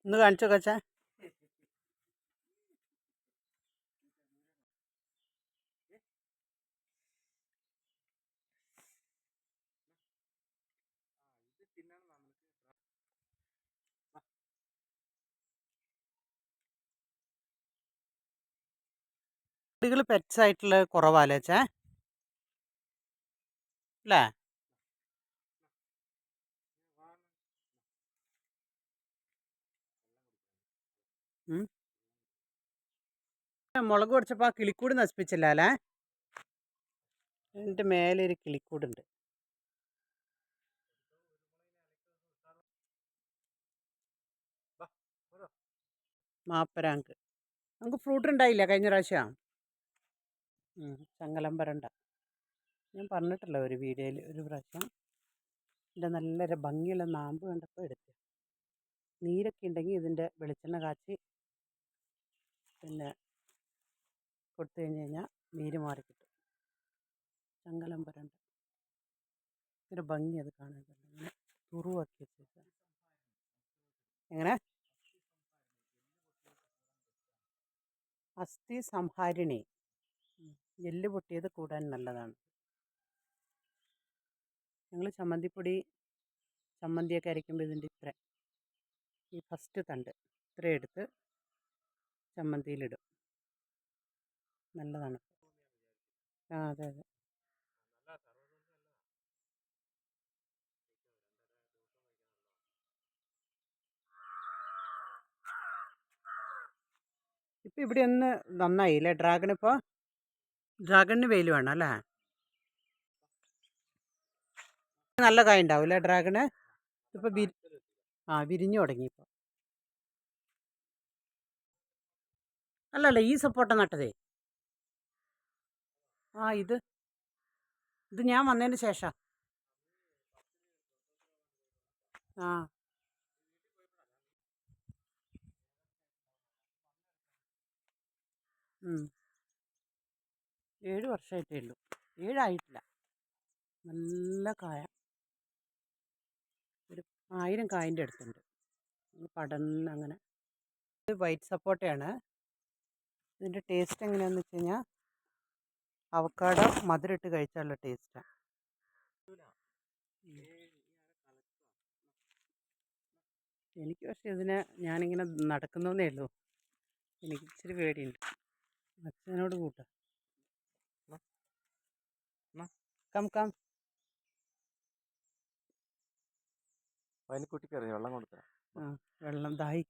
ഒന്ന് കാണിച്ചോ കൊച്ചാ. കുട്ടികൾ പെറ്റ്സ് ആയിട്ടുള്ള കുറവാല്ലേ അച്ഛാ അല്ലേ? മുളക് പൊടിച്ചപ്പോൾ ആ കിളിക്കൂട് നശിപ്പിച്ചില്ല അല്ലേ? എൻ്റെ മേലെ ഒരു കിളിക്കൂടുണ്ട്. മാപ്പരാങ്ക് നമുക്ക് ഫ്രൂട്ട് ഉണ്ടായില്ല കഴിഞ്ഞ പ്രാവശ്യം. ചങ്ങലം വരണ്ട ഞാൻ പറഞ്ഞിട്ടല്ലോ ഒരു വീഡിയോയിൽ ഒരു പ്രാവശ്യം. ഇതിൻ്റെ നല്ലൊരു ഭംഗിയുള്ള നാമ്പ് കണ്ടപ്പോൾ എടുത്തു. നീരൊക്കെ ഉണ്ടെങ്കിൽ ഇതിൻ്റെ വെളിച്ചെണ്ണ കാച്ചി പിന്നെ കൊടുത്തു കഴിഞ്ഞാൽ നീര് മാറിക്കിട്ടും. ചങ്ങലം വരണ്ട ഒരു ഭംഗി അത് കാണാൻ. ഇങ്ങനെ തുറുവാക്കി വെച്ചേക്കാം. എങ്ങനെ അസ്ഥി സംഹാരിണി എല്ല് പൊട്ടിയത് കൂടാൻ നല്ലതാണ്. ഞങ്ങൾ ചമ്മന്തിയൊക്കെ അരയ്ക്കുമ്പോൾ ഇതിൻ്റെ ഈ ഫസ്റ്റ് തണ്ട് ഇത്ര എടുത്ത് ചമ്മന്തിയിലിടും. നല്ലതാണ്. അതെ അതെ. ഇപ്പം ഇവിടെ ഒന്ന് നന്നായില്ലേ ഡ്രാഗൺ? ഇപ്പോൾ ഡ്രാഗണിന് വെയിൽ വേണം അല്ലേ? നല്ല കായ ഉണ്ടാവും അല്ലേ ഡ്രാഗണ്? ഇപ്പോൾ വിരിഞ്ഞു തുടങ്ങി ഇപ്പോൾ. അല്ലല്ല ഈ സപ്പോട്ട നട്ടതേ. ഇത് ഞാൻ വന്നതിന് ശേഷം. ആ 7 വർഷമായിട്ടേ ഉള്ളൂ. 7 ആയിട്ടില്ല. നല്ല കായ, ഒരു 1000 കായൻ്റെ അടുത്തുണ്ട്. പടന്ന് അങ്ങനെ. ഇത് വൈറ്റ് സപ്പോട്ടയാണ്. ഇതിൻ്റെ ടേസ്റ്റ് എങ്ങനെയാണെന്ന് വെച്ച് കഴിഞ്ഞാൽ അവക്കാടോ മധുരം ഇട്ട് കഴിച്ചാലുള്ള ടേസ്റ്റാണ്. എനിക്ക് പക്ഷേ ഞാനിങ്ങനെ നടക്കുന്നേ ഉള്ളൂ. എനിക്ക് ഇച്ചിരി പേടിയുണ്ട്. അച്ഛനോട് കൂട്ടാം. കം കുട്ടിക്കറിയാം വെള്ളം കൊടുക്കാം. വെള്ളം ദാഹിക്കും.